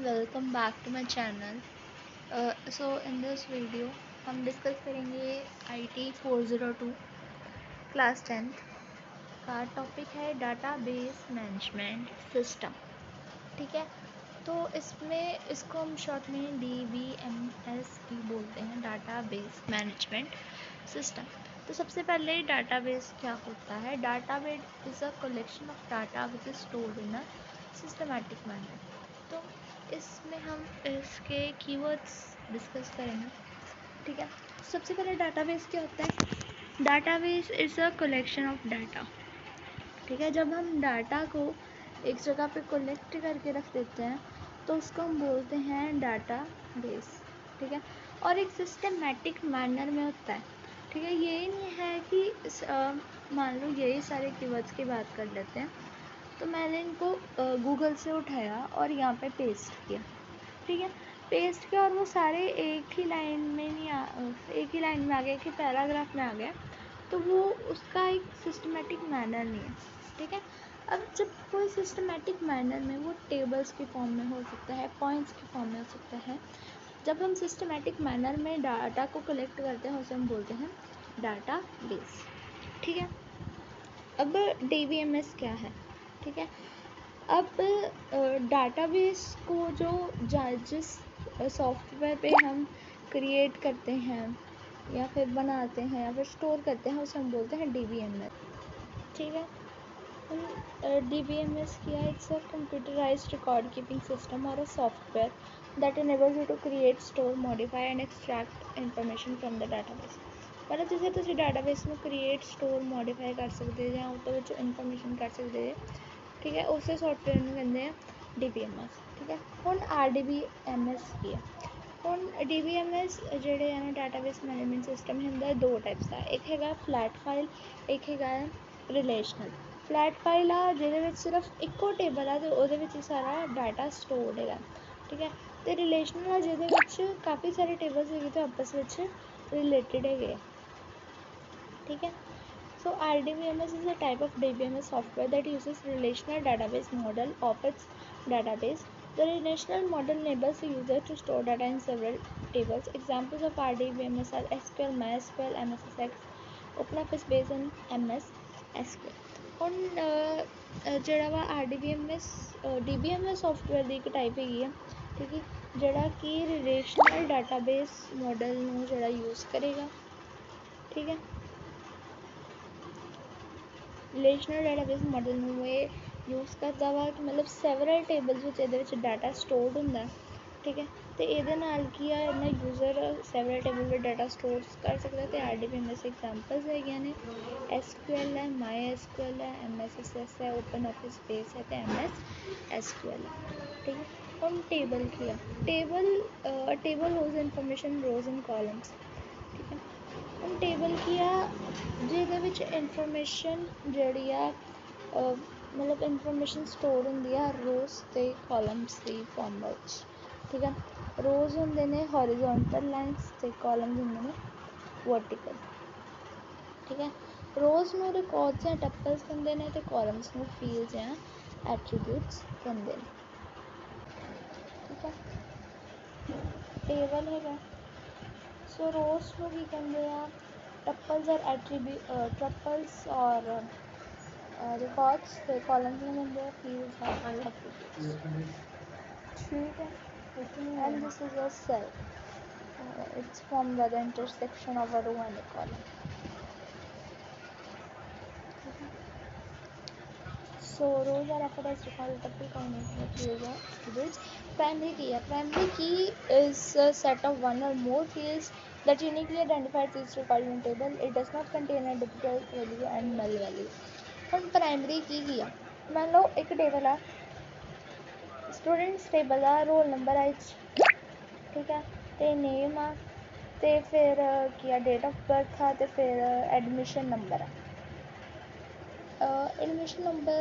Welcome back to my channel. So in this video हम discuss करेंगे IT 402 class 10th का topic है database management system. ठीक है, तो इसमें इसको हम शॉर्ट में DBMS भी बोलते हैं, डाटाबेस मैनेजमेंट सिस्टम। तो सबसे पहले डाटाबेस क्या होता है? Database is a collection of data which is stored in a systematic manner. तो इसमें हम इसके कीवर्ड्स डिस्कस करेंगे। ठीक है, सबसे पहले डाटाबेस क्या होता है? Database is a collection of data. ठीक है, जब हम डाटा को एक जगह पे कलेक्ट करके रख देते हैं तो उसको हम बोलते हैं डाटा बेस। ठीक है, और एक सिस्टमेटिक मैनर में होता है। ठीक है, ये नहीं है कि मान लो यही सारे कीवर्ड्स की बात कर लेते हैं, तो मैंने इनको गूगल से उठाया और यहाँ पे पेस्ट किया। ठीक है, पेस्ट किया और वो सारे एक ही लाइन में आ गए, एक ही पैराग्राफ में आ गए, तो वो उसका एक सिस्टमेटिक मैनर नहीं है। ठीक है, अब जब कोई सिस्टमेटिक मैनर में वो टेबल्स की फॉर्म में हो सकता है, पॉइंट्स की फॉर्म में हो सकता है, जब हम सिस्टमेटिक मैनर में डाटा को कलेक्ट करते हैं उसे हम बोलते हैं डाटा बेस। ठीक है, अब DBMS क्या है? ठीक है, अब डाटाबेस को जिस सॉफ्टवेयर पे हम क्रिएट करते हैं या फिर बनाते हैं या फिर स्टोर करते हैं उसे हम बोलते हैं DBMS। ठीक है, DBMS किया, it's a computerized record keeping system और a software that enables you to create, store, modify and extract information from the database। मतलब जैसे ਤੁਸੀਂ database ਨੂੰ create, store, modify ਕਰ ਸਕਦੇ ਜਾਂ ਉਹਦੇ ਵਿੱਚ information ਕਰ ਸਕਦੇ ਜੇ। ठीक है, उस सॉफ्टवेयर में कहते हैं DBMS। ठीक है, ਹੁਣ RDBMS ਕੀ ਹੈ? ਹੁਣ DBMS ਜਿਹੜੇ ਹੈ ਨਾ ਡਾਟਾਬੇਸ ਮੈਨੇਜਮੈਂਟ ਸਿਸਟਮ ਹੁੰਦਾ ਦੋ ਟਾਈਪਸ ਦਾ, ਇੱਕ ਹੈਗਾ ਫਲੈਟ ਫਾਈਲ, ਇੱਕ ਹੈਗਾ ਰਿਲੇਸ਼ਨਲ। ਫਲੈਟ ਫਾਈਲ ਆ ਜਿਹਦੇ ਵਿੱਚ ਸਿਰਫ ਇੱਕੋ ਟੇਬਲ ਆ ਅਤੇ ਉਹਦੇ ਵਿੱਚ ਹੀ ਸਾਰਾ ਡਾਟਾ ਸਟੋਰਡ ਹੈਗਾ। ਠੀਕ ਹੈ, ਅਤੇ ਰਿਲੇਸ਼ਨਲ ਆ ਜਿਹਦੇ ਵਿੱਚ ਕਾਫੀ ਸਾਰੇ ਟੇਬਲਸ ਹੈਗੇ ਅਤੇ ਆਪਸ ਵਿੱਚ ਰਿਲੇਟਡ ਹੈਗੇ ਆ। ਠੀਕ ਹੈ, so RDBMS is a type of DBMS software that uses relational database model of its database. The relational model enables the user to store data in several tables. Examples of RDBMS are SQL, MySQL, MSSX, OpenOffice based on MS SQL। ਹੁਣ ਜਿਹੜਾ ਵਾ RDBMS DBMS software ਦੀ ਇੱਕ type ਹੈਗੀ ਆ। ਠੀਕ ਹੈ, ਜਿਹੜਾ ਕਿ ਰਿਲੇਸ਼ਨਲ ਡਾਟਾਬੇਸ ਮਾਡਲ ਨੂੰ ਜਿਹੜਾ ਯੂਜ਼ ਕਰੇਗਾ। ਠੀਕ ਹੈ, ਰਿਲੇਸ਼ਨਲ ਡਾਟਾਬੇਸ ਮਾਡਲ ਨੂੰ ਇਹ ਯੂਜ਼ ਕਰਦਾ ਵਾ ਕਿ ਮਤਲਬ ਸੈਵਰਲ ਟੇਬਲਸ ਵਿੱਚ ਇਹਦੇ ਵਿੱਚ ਡਾਟਾ ਸਟੋਰਡ ਹੁੰਦਾ। ਠੀਕ ਹੈ, ਅਤੇ ਇਹਦੇ ਨਾਲ ਕੀ ਆ, ਇਹਨਾਂ ਯੂਜ਼ਰ ਸੈਵਰਲ ਟੇਬਲ ਵਿੱਚ ਡਾਟਾ ਸਟੋਰ ਕਰ ਸਕਦਾ। ਅਤੇ RDBMS ਐਗਜ਼ਾਮਪਲਸ ਹੈਗੀਆਂ ਨੇ SQL ਹੈ, MySQL ਹੈ, MSSX ਹੈ, OpenOffice ਬੇਸ ਹੈ ਅਤੇ MS SQL ਹੈ। ਠੀਕ ਹੈ, ਹੁਣ ਟੇਬਲ ਕੀ ਆ? ਟੇਬਲ ਹੋਜ਼ ਇਨਫੋਰਮੇਸ਼ਨ ਰੋਜ਼ ਇਨ ਕਾਲਮਸ। ਠੀਕ ਹੈ, ਹੁਣ ਟੇਬਲ ਕੀ ਆ? ਜਿਹਦੇ ਵਿੱਚ ਇਨਫੋਰਮੇਸ਼ਨ ਜਿਹੜੀ ਆ ਮਤਲਬ ਇਨਫੋਰਮੇਸ਼ਨ ਸਟੋਰ ਹੁੰਦੀ ਆ ਰੋਜ਼ ਅਤੇ ਕਾਲਮਸ ਦੀ ਫੋਰਮ ਵਿੱਚ। ਠੀਕ ਹੈ, ਰੋਜ਼ ਹੁੰਦੇ ਨੇ ਹੌਰੀਜ਼ੋਨਟਲ ਲਾਈਨਸ ਅਤੇ ਕਾਲਮਸ ਹੁੰਦੇ ਨੇ ਵਰਟੀਕਲ। ਠੀਕ ਹੈ, ਰੋਜ਼ ਨੂੰ ਰਿਕਾਰਡਸ ਜਾਂ ਟਪਲਸ ਕਹਿੰਦੇ ਨੇ ਅਤੇ ਕਾਲਮਸ ਨੂੰ ਫੀਲਡਸ ਜਾਂ ਐਟਰੀਬਿਊਟਸ ਕਹਿੰਦੇ ਨੇ। ਠੀਕ ਹੈ, ਟੇਬਲ ਹੈਗਾ, ਸੋ ਰੋਜ਼ ਨੂੰ ਕੀ ਕਹਿੰਦੇ ਆ? ਟਪਲਸ ਔਰ records, the columns में कहते हैं fields और attributes। ठीक है, and this is a cell, it's formed by the intersection of a row and a column। So rows are referred as records, tuple, columns, attributes or attributes। Primary key है, primary key is a set of one or more fields that uniquely identifies each record in a table। It does not contain a duplicate value and null value। ਹੁਣ primary ਕੀ ਆ? ਮੰਨ ਲਓ ਇੱਕ table ਆ, students table ਆ, roll number ਆ ਇਹ 'ਚ। ਠੀਕ ਹੈ, ਅਤੇ ਨੇਮ ਆ, ਅਤੇ ਫਿਰ ਕੀ ਆ, ਡੇਟ ਆਫ ਬਰਥ ਆ, ਅਤੇ ਫਿਰ ਐਡਮਿਸ਼ਨ ਨੰਬਰ ਆ। ਐਡਮਿਸ਼ਨ ਨੰਬਰ,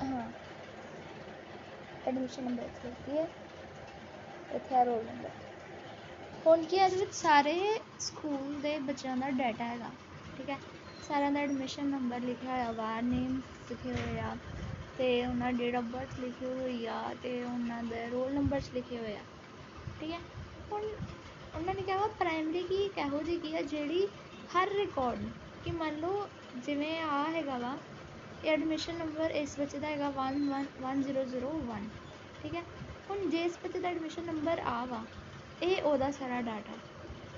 ਹਾਂ ਐਡਮਿਸ਼ਨ ਨੰਬਰ ਇੱਥੇ ਕੀ ਹੈ, ਇੱਥੇ ਆ ਰੋਲ ਨੰਬਰ। ਹੁਣ ਕੀ ਇਹਦੇ ਵਿੱਚ ਸਾਰੇ ਸਕੂਲ ਦੇ ਬੱਚਿਆਂ ਦਾ ਡਾਟਾ ਹੈਗਾ। ਠੀਕ ਹੈ, ਸਾਰਿਆਂ ਦਾ ਐਡਮਿਸ਼ਨ ਨੰਬਰ ਲਿਖਿਆ ਹੋਇਆ ਵਾ, ਨੇਮ ਲਿਖੇ ਹੋਏ ਆ, ਤੇ ਉਹਨਾਂ ਡੇਟ ਆਫ ਬਰਥ ਲਿਖੀ ਹੋਈ ਆ ਤੇ ਉਹਨਾਂ ਦੇ ਰੋਲ ਨੰਬਰਸ ਲਿਖੇ ਹੋਏ ਆ। ਠੀਕ ਹੈ, ਹੁਣ ਉਹਨਾਂ ਨੇ ਕਿਹਾ ਵਾ ਪ੍ਰਾਇਮਰੀ ਕੀ ਇੱਕ ਇਹੋ ਜਿਹੀ ਕੀ ਆ ਜਿਹੜੀ ਹਰ ਰਿਕਾਰਡ ਨੂੰ, ਕਿ ਮੰਨ ਲਓ ਜਿਵੇਂ ਆ ਹੈਗਾ ਵਾ ਐਡਮਿਸ਼ਨ ਨੰਬਰ ਇਸ ਬੱਚੇ ਦਾ ਹੈਗਾ 11001। ਠੀਕ ਹੈ, ਹੁਣ ਜਿਸ ਬੱਚੇ ਦਾ ਐਡਮਿਸ਼ਨ ਨੰਬਰ ਆ ਵਾ ਇਹ ਉਹਦਾ ਸਾਰਾ ਡਾਟਾ,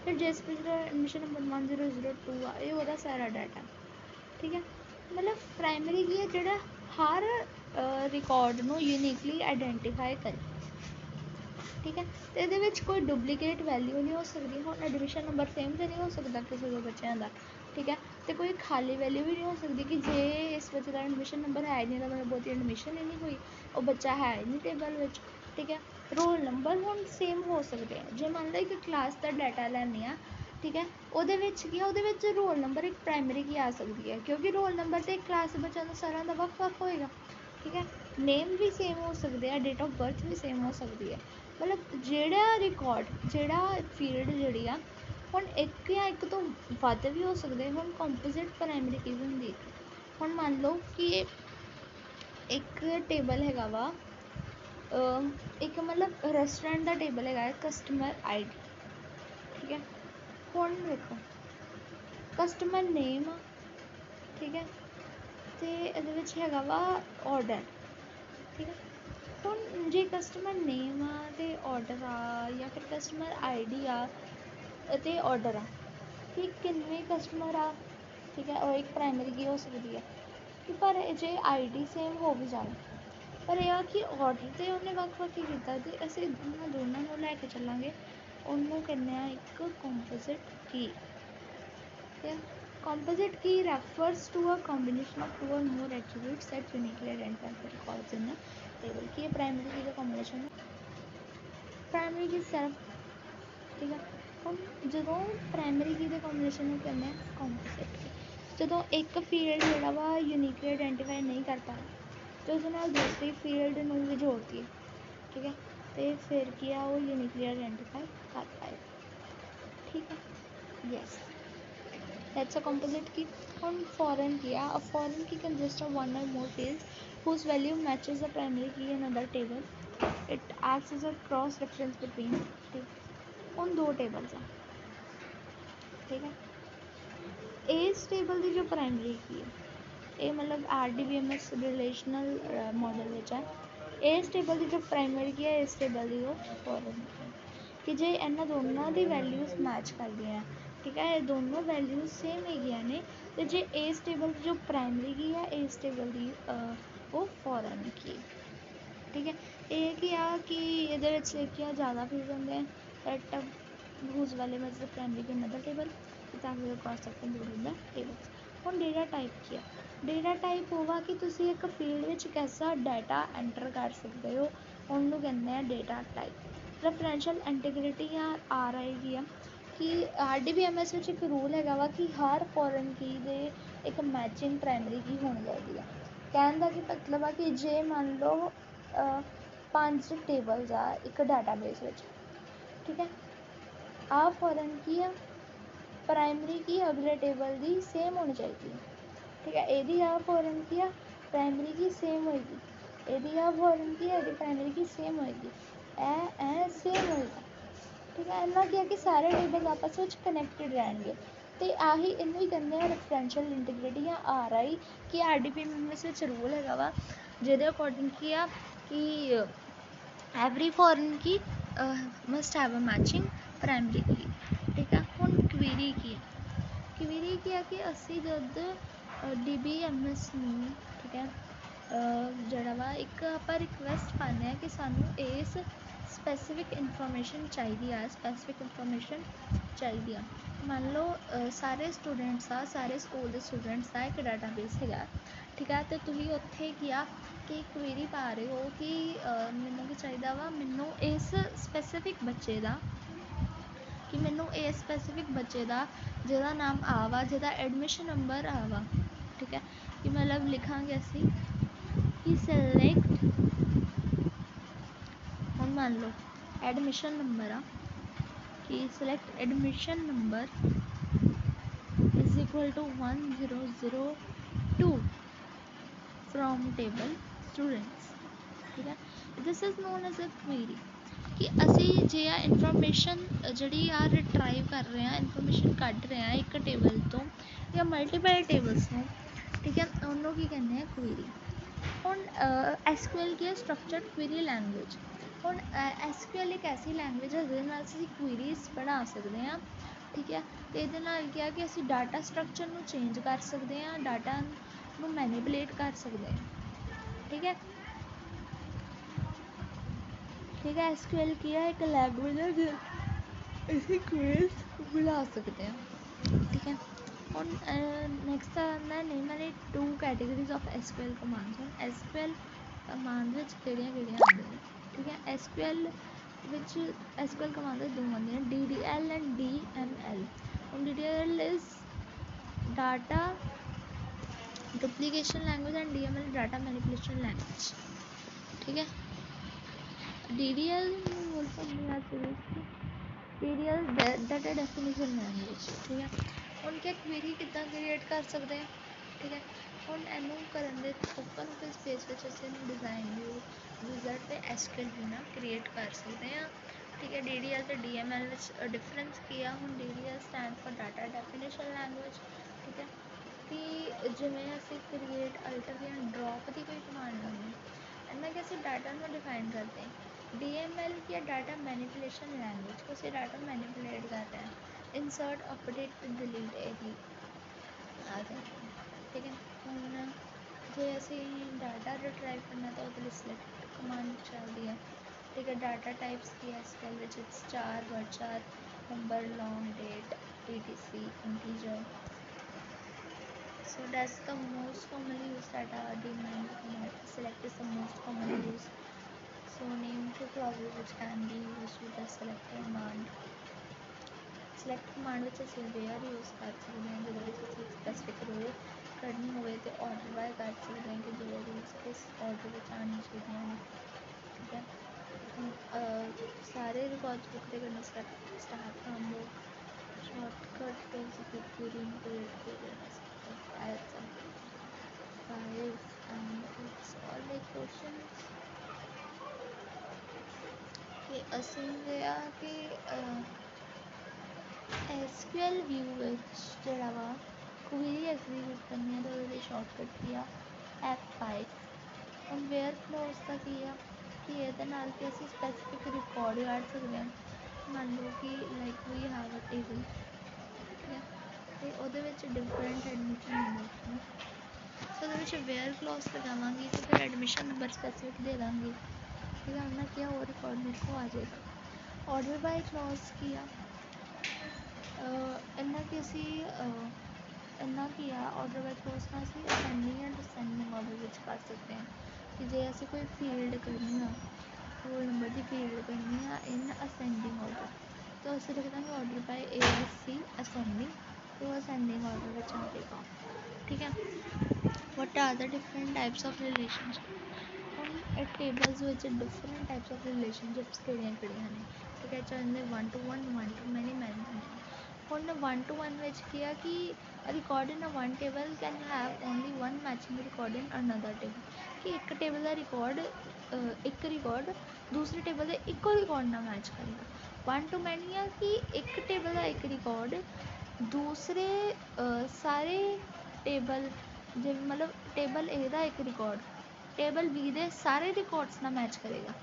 ਫਿਰ ਜਿਸ ਬੱਚੇ ਦਾ ਐਡਮਿਸ਼ਨ ਨੰਬਰ 1002 ਆ ਇਹ ਉਹਦਾ ਸਾਰਾ ਡਾਟਾ। ਠੀਕ ਹੈ, ਮਤਲਬ ਪ੍ਰਾਇਮਰੀ ਕੀ ਹੈ ਜਿਹੜਾ ਹਰ ਰਿਕਾਰਡ ਨੂੰ ਯੂਨੀਕਲੀ ਆਈਡੈਂਟੀਫਾਈ ਕਰੇ। ਠੀਕ ਹੈ, ਅਤੇ ਇਹਦੇ ਵਿੱਚ ਕੋਈ ਡੁਪਲੀਕੇਟ ਵੈਲਿਊ ਨਹੀਂ ਹੋ ਸਕਦੀ। ਹੁਣ ਐਡਮਿਸ਼ਨ ਨੰਬਰ ਸੇਮ ਤਾਂ ਨਹੀਂ ਹੋ ਸਕਦਾ ਕਿਸੇ ਦੋ ਬੱਚਿਆਂ ਦਾ। ਠੀਕ ਹੈ, ਅਤੇ ਕੋਈ ਖਾਲੀ ਵੈਲਿਊ ਵੀ ਨਹੀਂ ਹੋ ਸਕਦੀ ਕਿ ਜੇ ਇਸ ਬੱਚੇ ਦਾ ਐਡਮਿਸ਼ਨ ਨੰਬਰ ਹੈ ਨਹੀਂ ਤਾਂ ਮਤਲਬ ਬਹੁਤੀ ਐਡਮਿਸ਼ਨ ਹੀ ਨਹੀਂ ਹੋਈ, ਉਹ ਬੱਚਾ ਹੈ ਹੀ ਨਹੀਂ ਟੇਬਲ ਵਿੱਚ। ਠੀਕ ਹੈ, ਰੋਲ ਨੰਬਰ ਹੁਣ ਸੇਮ ਹੋ ਸਕਦੇ ਆ। ਜੇ ਮੰਨ ਲਓ ਇੱਕ ਕਲਾਸ ਦਾ ਡਾਟਾ ਲੈਂਦੇ ਹਾਂ, ਠੀਕ ਹੈ, ਉਹਦੇ ਵਿੱਚ ਕੀ ਆ, ਉਹਦੇ ਵਿੱਚ ਰੋਲ ਨੰਬਰ ਇੱਕ ਪ੍ਰਾਇਮਰੀ ਕੀ ਆ ਸਕਦੀ ਹੈ, ਕਿਉਂਕਿ ਰੋਲ ਨੰਬਰ ਤਾਂ ਇੱਕ ਕਲਾਸ ਦੇ ਬੱਚਿਆਂ ਦਾ ਸਾਰਿਆਂ ਦਾ ਵੱਖ ਵੱਖ ਹੋਏਗਾ। ਠੀਕ ਹੈ, ਨੇਮ ਵੀ ਸੇਮ ਹੋ ਸਕਦੇ ਆ, ਡੇਟ ਆਫ ਬਰਥ ਵੀ ਸੇਮ ਹੋ ਸਕਦੀ ਹੈ। ਮਤਲਬ ਜਿਹੜਾ ਰਿਕਾਰਡ, ਜਿਹੜਾ ਫੀਲਡ ਜਿਹੜੀ ਆ, ਹੁਣ ਇੱਕ ਜਾਂ ਇੱਕ ਤੋਂ ਵੱਧ ਵੀ ਹੋ ਸਕਦੇ। ਹੁਣ ਕੰਪੋਜ਼ਿਟ ਪ੍ਰਾਇਮਰੀ ਕੀ ਹੁੰਦੀ, ਹੁਣ ਮੰਨ ਲਓ ਕਿ ਇੱਕ ਟੇਬਲ ਹੈਗਾ ਵਾ, ਇੱਕ ਮਤਲਬ ਰੈਸਟੋਰੈਂਟ ਦਾ ਟੇਬਲ ਹੈਗਾ ਕਸਟਮਰ ਆਈਡੀ। ਠੀਕ ਹੈ, ਹੁਣ ਵੇਖੋ ਕਸਟਮਰ ਨੇਮ ਆ, ਠੀਕ ਹੈ, ਅਤੇ ਇਹਦੇ ਵਿੱਚ ਹੈਗਾ ਵਾ ਔਡਰ। ਠੀਕ ਹੈ, ਹੁਣ ਜੇ ਕਸਟਮਰ ਨੇਮ ਆ ਅਤੇ ਔਡਰ ਆ, ਜਾਂ ਫਿਰ ਕਸਟਮਰ ਆਈਡੀ ਆ ਅਤੇ ਔਡਰ ਆ, ਕਿ ਕਿੰਨੇ ਕਸਟਮਰ ਆ। ਠੀਕ ਹੈ, ਉਹ ਇੱਕ ਪ੍ਰਾਇਮਰੀ ਕੀ ਹੋ ਸਕਦੀ ਹੈ। ਕਿ ਪਰ ਜੇ ਆਈਡੀ ਸੇਮ ਹੋ ਵੀ ਜਾਵੇ, ਪਰ ਇਹ ਆ ਕਿ ਔਡਰ ਤਾਂ ਉਹਨੇ ਵੱਖ ਵੱਖ ਹੀ ਕੀਤਾ, ਅਤੇ ਅਸੀਂ ਇਹਨਾਂ ਦੋਨਾਂ ਨੂੰ ਲੈ ਕੇ ਚੱਲਾਂਗੇ, ਉਹਨੂੰ ਕਹਿੰਦੇ ਆ ਇੱਕ ਕੰਪੋਜ਼ਿਟ ਕੀ। ਠੀਕ ਹੈ, composite key refers to a combination of two or more attributes that uniquely identify the records in a table। की प्राइमरी की का combination है, प्राइमरी की सिर्फ। ठीक है, हम ਜਦੋਂ ਪ੍ਰਾਇਮਰੀ ਕੀ ਦੇ ਕੰਬੀਨੇਸ਼ਨ ਨੂੰ ਕਹਿੰਦੇ ਆ ਕੰਪੋਜ਼ਿਟ ਕੀ, ਜਦੋਂ ਇੱਕ ਫੀਲਡ ਜਿਹੜਾ ਵਾ ਯੂਨੀਕਲੀ ਆਈਡੈਂਟੀਫਾਈ ਨਹੀਂ ਕਰ ਪਾ ਰਿਹਾ ਅਤੇ ਉਹਦੇ ਨਾਲ ਦੂਸਰੀ ਫੀਲਡ ਨੂੰ ਵੀ ਜੋੜਦੀ ਹੈ। ਠੀਕ ਹੈ, ਅਤੇ ਫਿਰ ਕੀ ਆ, ਉਹ ਯੂਨੀਕਲੀ ਆਈਡੈਂਟੀਫਾਈ ਕਰ ਪਾਏਗਾ। ਠੀਕ ਹੈ, yes, that's a composite key। On foreign key, a foreign key consists of one or more fields whose value matches the primary key in another table। It acts as a cross reference between उन दो tables। ठीक है, इस table की जो primary key है, ये मतलब RDBMS relational model ਵਿੱਚ ਹੈ। ਇਸ ਟੇਬਲ ਦੀ ਜੋ ਪ੍ਰਾਇਮਰੀ ਕੀ ਹੈ, ਇਸ ਟੇਬਲ ਦੀ ਉਹ ਫੋਰਨ ਕੀ ਹੈ, ਕਿ ਜੇ ਇਹਨਾਂ ਦੋਨਾਂ ਦੀ ਵੈਲਿਊਜ਼ ਮੈਚ ਕਰਦੀਆਂ। ਠੀਕ ਹੈ, ਇਹ ਦੋਨੋਂ ਵੈਲਿਊਜ਼ ਸੇਮ ਹੈਗੀਆਂ ਨੇ, ਅਤੇ ਜੇ ਇਸ ਟੇਬਲ ਦੀ ਜੋ ਪ੍ਰਾਇਮਰੀ ਕੀ ਹੈ, ਇਸ ਟੇਬਲ ਦੀ ਉਹ ਫੋਰਨ ਕੀ। ਠੀਕ ਹੈ, ਇਹ ਕੀ ਆ ਕਿ ਇਹਦੇ ਵਿੱਚ ਲਿਖਿਆ ਜ਼ਿਆਦਾ ਫੀਲਡ ਹੁੰਦੇ ਆ, but whose value matches the primary key in another table, it acts as a cross reference between the tables। ਹੁਣ ਡੇਟਾ ਟਾਈਪ ਕੀ ਆ, ਡੇਟਾ ਟਾਈਪ ਹੋਵਾ ਕਿ ਤੁਸੀਂ ਇੱਕ ਫੀਲਡ ਵਿੱਚ ਕੈਸਾ ਡਾਟਾ ਐਂਟਰ ਕਰ ਸਕਦੇ ਹੋ, ਉਹਨੂੰ ਕਹਿੰਦੇ ਆ ਡੇਟਾ ਟਾਈਪ। ਰੈਫਰੈਂਸ਼ੀਅਲ ਇੰਟੀਗ੍ਰਿਟੀ ਜਾਂ RI ਕੀ ਆ, ਕਿ RDBMS ਵਿੱਚ ਇੱਕ ਰੂਲ ਹੈਗਾ ਵਾ ਕਿ ਹਰ ਫੋਰਨ ਕੀ ਦੇ ਇੱਕ ਮੈਚਿੰਗ ਪ੍ਰਾਇਮਰੀ ਕੀ ਹੋਣੀ ਚਾਹੀਦੀ ਆ। ਕਹਿਣ ਦਾ ਕੀ ਮਤਲਬ ਆ ਕਿ ਜੇ ਮੰਨ ਲਓ 5 ਟੇਬਲਸ ਆ ਇੱਕ ਡਾਟਾਬੇਸ ਵਿੱਚ। ਠੀਕ ਹੈ, ਆਹ ਫੋਰਨ ਕੀ ਆ, ਪ੍ਰਾਇਮਰੀ ਕੀ ਅਗਲੇ ਟੇਬਲ ਦੀ ਸੇਮ ਹੋਣੀ ਚਾਹੀਦੀ ਹੈ। ਠੀਕ ਹੈ, ਇਹਦੀ ਆਹ ਫੋਰਨ ਕੀ ਆ, ਪ੍ਰਾਇਮਰੀ ਕੀ ਸੇਮ ਹੋਏਗੀ, ਇਹਦੀ ਆਹ ਫੋਰਨ ਕੀ ਹੈ, ਇਹਦੀ ਪ੍ਰਾਇਮਰੀ ਕੀ ਸੇਮ ਹੋਏਗੀ, ਇਹ ਸੇਮ ਹੋਏਗਾ। ਠੀਕ ਹੈ, ਇਹਨਾਂ ਕੀ ਹੈ ਕਿ ਸਾਰੇ ਟੇਬਲ ਆਪਸ ਵਿੱਚ ਕਨੈਕਟਡ ਰਹਿਣਗੇ, ਅਤੇ ਆਹੀ ਇਹਨੂੰ ਹੀ ਕਹਿੰਦੇ ਆ ਰੈਫਰੈਂਸ਼ੀਅਲ ਇੰਟੀਗ੍ਰਿਟੀ ਜਾਂ RI। ਕਿ RDBMS ਵਿੱਚ ਰੂਲ ਹੈਗਾ ਵਾ ਜਿਹਦੇ ਅਕੋਰਡਿੰਗ ਕੀ ਆ ਕਿ every foreign key must have a matching primary key. ਠੀਕ ਹੈ, ਹੁਣ ਕੁਇਰੀ ਕੀ ਹੈ, ਕੁਇਰੀ ਕੀ ਹੈ ਕਿ ਅਸੀਂ ਜਦ DBMS ਨੂੰ, ਠੀਕ ਹੈ, ਜਿਹੜਾ ਵਾ ਇੱਕ ਆਪਾਂ ਰਿਕੁਐਸਟ ਪਾਉਂਦੇ ਹਾਂ ਕਿ ਸਾਨੂੰ ਇਸ ਸਪੈਸੀਫਿਕ ਇਨਫੋਰਮੇਸ਼ਨ ਚਾਹੀਦੀ ਆ, ਸਪੈਸੀਫਿਕ ਇਨਫੋਰਮੇਸ਼ਨ ਚਾਹੀਦੀ ਆ। ਮੰਨ ਲਓ ਸਾਰੇ ਸਟੂਡੈਂਟਸ ਆ, ਸਾਰੇ ਸਕੂਲ ਦੇ ਸਟੂਡੈਂਟਸ ਦਾ ਇੱਕ ਡਾਟਾਬੇਸ ਹੈਗਾ। ਠੀਕ ਹੈ, ਅਤੇ ਤੁਸੀਂ ਉੱਥੇ ਕੀ ਆ ਕਿ ਕੁਇਰੀ ਪਾ ਰਹੇ ਹੋ ਕਿ ਮੈਨੂੰ ਕੀ ਚਾਹੀਦਾ ਵਾ, ਮੈਨੂੰ ਇਸ ਸਪੈਸੀਫਿਕ ਬੱਚੇ ਦਾ, ਕਿ ਮੈਨੂੰ ਇਸ ਸਪੈਸੀਫਿਕ ਬੱਚੇ ਦਾ ਜਿਹਦਾ ਨਾਮ ਆ ਵਾ, ਜਿਹਦਾ ਐਡਮਿਸ਼ਨ ਨੰਬਰ ਆ ਵਾ। ਠੀਕ ਹੈ, ਕਿ ਮਤਲਬ ਲਿਖਾਂਗੇ ਅਸੀਂ ਕਿ ਸਿਲੈਕਟ, ਹੁਣ ਮੰਨ ਲਓ ਐਡਮਿਸ਼ਨ ਨੰਬਰ ਆ ਕਿ select admission number is equal to 1002 from table students. ठीक है, this is known as a query कि ਅਸੀਂ ਜੇ ਆ ਇਨਫੋਰਮੇਸ਼ਨ ਜਿਹੜੀ ਆ ਰਿਟਰਾਈਵ ਕਰ ਰਹੇ ਹਾਂ, ਇਨਫੋਰਮੇਸ਼ਨ ਕੱਢ ਰਹੇ ਹਾਂ ਇੱਕ ਟੇਬਲ ਤੋਂ ਜਾਂ ਮਲਟੀਪਲ ਟੇਬਲਸ ਤੋਂ, ਠੀਕ ਹੈ, ਉਹਨੂੰ ਕੀ ਕਹਿੰਦੇ ਆ ਕੁਇਰੀ। ਹੁਣ SQL ਕੀ ਹੈ, ਸਟਰਕਚਰਡ ਕੁਇਰੀ ਲੈਂਗੁਏਜ। ਹੁਣ SQL ਇੱਕ ਐਸੀ ਲੈਂਗੁਏਜ ਹੈ ਜਿਹਦੇ ਨਾਲ ਅਸੀਂ ਕੁਇਰੀਜ਼ ਬਣਾ ਸਕਦੇ ਹਾਂ, ਠੀਕ ਹੈ, ਅਤੇ ਇਹਦੇ ਨਾਲ ਕੀ ਆ ਕਿ ਅਸੀਂ ਡਾਟਾ ਸਟਰਕਚਰ ਨੂੰ ਚੇਂਜ ਕਰ ਸਕਦੇ ਹਾਂ, ਡਾਟਾ ਨੂੰ ਮੈਨੀਪੂਲੇਟ ਕਰ ਸਕਦੇ ਹਾਂ। ਠੀਕ ਹੈ, ठीक है, SQL ਕੀ ਹੈ, ਇੱਕ ਲੈਂਗੁਏਜ ਹੈ ਜੋ ਅਸੀਂ ਕੁਇਰੀਜ਼ ਬਣਾ ਸਕਦੇ ਹਾਂ। ਠੀਕ ਹੈ, ਹੁਣ ਨੈਕਸਟ ਆਉਂਦਾ ਨੇਮ ਵਾਲੇ 2 ਕੈਟੇਗਰੀਜ਼ ਆਫ SQL ਕਮਾਂਡਸ। ਹੁਣ SQL ਕਮਾਂਡ ਵਿੱਚ ਕਿਹੜੀਆਂ ਆਉਂਦੀਆਂ ਨੇ। ਠੀਕ ਹੈ, ਵਿੱਚ SQL ਕਮਾਂਡ ਦੇ 2 ਆਉਂਦੀਆਂ ਨੇ, DDL ਐਂਡ DML। ਹੁਣ DDL is data duplication language and DML data manipulation language. ठीक है, DDL ਨੂੰ ਬੋਲ ਸਕਦੇ ਹਾਂ ਅਸੀਂ DDL ਡਾਟਾ ਡੈਫੀਨੇਸ਼ਨ ਲੈਂਗੁਏਜ। ਠੀਕ ਹੈ, ਹੁਣ ਕੀ ਕੁਇਰੀ ਕਿੱਦਾਂ ਕ੍ਰੀਏਟ ਕਰ ਸਕਦੇ ਹਾਂ। ਠੀਕ ਹੈ, ਹੁਣ ਇਹਨੂੰ ਕਰਨ ਦੇ ਓਪਨ ਆਫਿਸ ਸਪੇਸ ਵਿੱਚ ਅਸੀਂ ਇਹਨੂੰ ਡਿਜ਼ਾਈਨ ਵਿਊ ਵਿਜ਼ਰਡ ਅਤੇ SQL ਵੀ ਨਾਲ ਕ੍ਰੀਏਟ ਕਰ ਸਕਦੇ ਹਾਂ। ਠੀਕ ਹੈ, DDL ਅਤੇ DML ਵਿੱਚ ਡਿਫਰੈਂਸ ਕੀ ਆ। ਹੁਣ DDL stand for data definition language. ਠੀਕ ਹੈ, ਕਿ ਜਿਵੇਂ ਅਸੀਂ ਕ੍ਰੀਏਟ ਅਲਟਰ ਜਾਂ ਡਰੋਪ ਦੀ ਕੋਈ ਕਮਾਂਡ ਲਾਉਂਦੇ ਇਹਨਾਂ ਕਿ ਅਸੀਂ ਡਾਟਾ ਨੂੰ ਡਿਫਾਈਨ ਕਰਦੇ ਹਾਂ। DML ਕੀ ਹੈ, ਡਾਟਾ ਮੈਨੀਪੂਲੇਸ਼ਨ ਲੈਂਗੁਏਜ, ਕਿ ਅਸੀਂ ਡਾਟਾ ਮੈਨੀਪੂਲੇਟ ਕਰ ਰਹੇ ਹਾਂ, ਇਨਸਰਟ ਅਪਡੇਟ ਅਤੇ ਡਿਲੀਟ ਇਹੀ ਆ ਜਾਂਦੇ ਨੇ। ਠੀਕ ਹੈ, ਹੁਣ ਜੇ ਅਸੀਂ ਡਾਟਾ ਰਿਟਰਾਈਵ ਕਰਨਾ ਤਾਂ ਉਹਦੇ ਲਈ ਸਿਲੈਕਟ ਕਮਾਂਡ ਚੱਲਦੀ ਹੈ। ਠੀਕ ਹੈ, ਡਾਟਾ ਟਾਈਪਸ ਕੀ ਹੈ SQL ਵਿੱਚ, star, varchar, number, long, date, etc, integer. So that's the most commonly used data demand command. Select is the most commonly used. So name to clauses which can be used with the select command. Select command ਵਿੱਚ ਅਸੀਂ where use ਕਰ ਸਕਦੇ ਹਾਂ, ਜਿਹਦੇ ਵਿੱਚ ਅਸੀਂ specific row ਕੱਢਣੀ ਹੋਵੇ ਤੇ order by ਕਰ ਸਕਦੇ ਹਾਂ ਕਿ ਜਿਹੜੇ ਰੂਲਸ ਇਸ order ਵਿੱਚ ਆਉਣੀ ਚਾਹੀਦੀਆਂ ਨੇ। ਠੀਕ ਹੈ, ਸਾਰੇ ਰਿਕਾਰਡਸ ਬੁੱਕ ਦੇ ਕਰਨੇ start from book, shortcut to execute query, create query, files and it's all like questions ਕਿ ਅਸੀਂ ਜਿਹੜਾ ਕਿ SQL ਵਿਊ ਵਿੱਚ ਜਿਹੜਾ ਵਾ ਕੁਇਰੀ ਐਗਜ਼ੀਕਿਊਟ ਕਰਨੀ ਹੈ ਤਾਂ ਉਹਦੇ ਲਈ ਸ਼ਾਰਟਕਟ ਕੀ ਆ F5। ਹੁਣ ਵੇਅਰ ਕਲੋਜ਼ ਦਾ ਕੀ ਆ ਕਿ ਇਹਦੇ ਨਾਲ ਕਿ ਅਸੀਂ ਸਪੈਸੀਫਿਕ ਰਿਕਾਰਡ ਕੱਢ ਸਕਦੇ ਹਾਂ। ਮੰਨ ਲਓ ਕਿ like we have a table, ਠੀਕ ਹੈ, ਅਤੇ ਉਹਦੇ ਵਿੱਚ ਡਿਫਰੈਂਟ ਐਡਮਿਸ਼ਨ ਨੰਬਰਸ ਨੇ। ਸੋ ਉਹਦੇ ਵਿੱਚ ਵੇਅਰ ਕਲੋਜ਼ ਲਗਾਵਾਂਗੀ ਅਤੇ ਫਿਰ ਐਡਮਿਸ਼ਨ ਨੰਬਰ ਸਪੈਸੀਫਿਕ ਦੇ ਦਾਂਗੀ। ਠੀਕ ਹੈ, ਉਹਨਾਂ ਕੀ ਆ ਉਹ ਰਿਕਾਰਡ ਮੇਰੇ ਕੋਲ ਆ ਜਾਏਗਾ। ਆਰਡਰ ਬਾਈ ਕਲੋਜ਼ ਕੀ ਆ, ਇੰਨਾ ਕਿ ਅਸੀਂ ਇੰਨਾ ਕੀ ਆ ਆਰਡਰ ਬਾਈ ਕਲੋਜ਼ ਨਾਲ ਅਸੀਂ ਅਸੈਂਡਿੰਗ ਜਾਂ ਡਿਸੈਂਡਿੰਗ ਆਰਡਰ ਵਿੱਚ ਕਰ ਸਕਦੇ ਹਾਂ ਕਿ ਜੇ ਅਸੀਂ ਕੋਈ ਫੀਲਡ ਕਰਨੀ ਆ, ਰੋਲ ਨੰਬਰ ਦੀ ਫੀਲਡ ਕਰਨੀ ਆ ਇਨ ਅਸੈਂਡਿੰਗ ਆਰਡਰ, ਤਾਂ ਅਸੀਂ ਲਿਖ ਦਾਂਗੇ ਆਰਡਰ ਬਾਈ ASC ਅਸੈਂਡਿੰਗ, ਅਤੇ ਉਹ ਅਸੈਂਡਿੰਗ ਆਰਡਰ ਵਿੱਚ ਆ ਜਾਏਗਾ। ਠੀਕ ਹੈ, what are the different types of relationship. ਹੁਣ ਇਹ ਟੇਬਲਸ ਵਿੱਚ ਡਿਫਰੈਂਟ ਟਾਈਪਸ ਆਫ ਰਿਲੇਸ਼ਨਸ਼ਿਪਸ ਕਿਹੜੀਆਂ ਨੇ। ਠੀਕ ਹੈ, ਚਾਹੁੰਦੇ 1 to 1, 1 to many, many to many। ਹੁਣ 1 to 1 ਵਿੱਚ ਕੀ ਆ ਕਿ record in a 1 table can have only 1 matching record in another table, ਕਿ ਇੱਕ ਟੇਬਲ ਦਾ ਰਿਕਾਰਡ ਇੱਕ ਰਿਕਾਰਡ ਦੂਸਰੇ ਟੇਬਲ ਦੇ ਇੱਕੋ ਰਿਕਾਰਡ ਨਾਲ ਮੈਚ ਕਰੇਗਾ। 1 to many ਆ ਕਿ ਇੱਕ ਟੇਬਲ ਦਾ ਇੱਕ ਰਿਕਾਰਡ ਦੂਸਰੇ ਸਾਰੇ ਟੇਬਲ ਜਿਵੇਂ ਮਤਲਬ ਟੇਬਲ A ਦਾ ਇੱਕ ਰਿਕਾਰਡ ਟੇਬਲ B ਦੇ ਸਾਰੇ ਰਿਕਾਰਡਸ ਨਾਲ ਮੈਚ ਕਰੇਗਾ,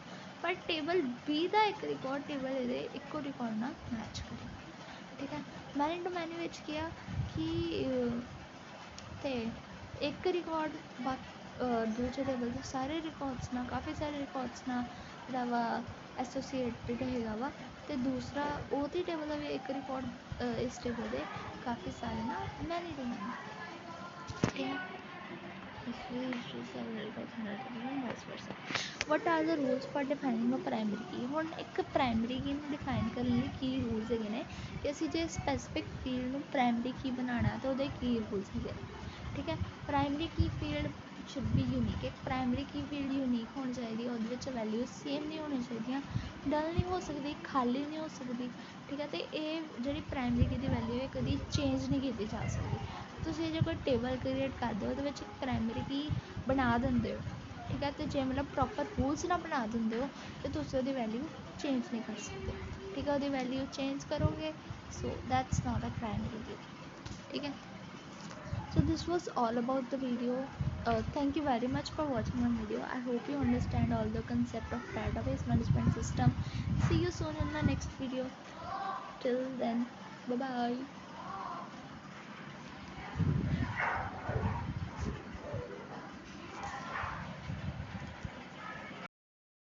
ਪਰ ਟੇਬਲ B ਦਾ ਇੱਕ ਰਿਕਾਰਡ ਟੇਬਲ A ਦੇ ਇੱਕੋ ਰਿਕਾਰਡ ਨਾਲ ਮੈਚ ਕਰੇਗਾ। ਠੀਕ ਹੈ, ਮੈਨੀ ਟੂ ਮੈਨੀ ਵਿੱਚ ਕੀ ਆ ਕਿ ਤੇ ਇੱਕ ਰਿਕਾਰਡ ਦੂਜੇ ਟੇਬਲ ਦੇ ਸਾਰੇ ਰਿਕਾਰਡਸ ਨਾਲ ਕਾਫੀ ਸਾਰੇ ਰਿਕਾਰਡਸ ਨਾਲ ਜਿਹੜਾ ਵਾ ਐਸੋਸੀਏਟਡ ਹੈਗਾ ਵਾ, ਅਤੇ ਦੂਸਰਾ ਉਹਦੀ ਟੇਬਲ ਦਾ ਵੀ ਇੱਕ ਰਿਕਾਰਡ ਇਸ ਟੇਬਲ ਦੇ ਕਾਫੀ ਸਾਰੇ ਨਾਲ ਮੈਨੀ ਟੂ ਮੈਨੀ। ਠੀਕ ਹੈ, what are the rules for defining a primary key. ਹੁਣ ਇੱਕ ਪ੍ਰਾਇਮਰੀ ਕੀ ਨੂੰ ਡਿਫਾਈਨ ਕਰਨ ਲਈ ਕੀ ਰੂਲਸ ਹੈਗੇ ਨੇ ਕਿ ਅਸੀਂ ਜੇ ਸਪੈਸੀਫਿਕ ਫੀਲਡ ਨੂੰ ਪ੍ਰਾਇਮਰੀ ਕੀ ਬਣਾਉਣਾ ਤਾਂ ਉਹਦੇ ਕੀ ਰੂਲਸ ਹੈਗੇ ਨੇ। ਠੀਕ ਹੈ, primary Ki field should be unique. ਇੱਕ ਪ੍ਰਾਇਮਰੀ ਕੀ ਫੀਲਡ ਯੂਨੀਕ ਹੋਣੀ ਚਾਹੀਦੀ, ਉਹਦੇ ਵਿੱਚ ਵੈਲਿਊਜ਼ ਸੇਮ ਨਹੀਂ ਹੋਣੀਆਂ ਚਾਹੀਦੀਆਂ, ਡਲ ਨਹੀਂ ਹੋ ਸਕਦੀ, ਖਾਲੀ ਨਹੀਂ ਹੋ ਸਕਦੀ। ਠੀਕ ਹੈ, ਅਤੇ ਇਹ ਜਿਹੜੀ ਪ੍ਰਾਇਮਰੀ ਕੀ ਦੀ ਵੈਲਿਊ ਹੈ ਕਦੀ ਚੇਂਜ ਨਹੀਂ ਕੀਤੀ ਜਾ ਸਕਦੀ। ਤੁਸੀਂ ਜੇ ਕੋਈ ਟੇਬਲ ਕ੍ਰੀਏਟ ਕਰਦੇ ਹੋ ਉਹਦੇ ਵਿੱਚ ਇੱਕ ਪ੍ਰਾਇਮਰੀ ਕੀ ਬਣਾ ਦਿੰਦੇ ਹੋ, ठीक है। तो जे मतलब प्रॉपर रूल्स ना बना देंगे हो तो तुम उसकी वैल्यू चेंज नहीं कर सकते, ठीक है। वो वैल्यू चेंज करोगे so that's not a prime review, ठीक है। So this was all about the video. Thank you very much for watching my video. I hope you understand all the concept of database management system. See you soon in my next video. Till then, bye bye.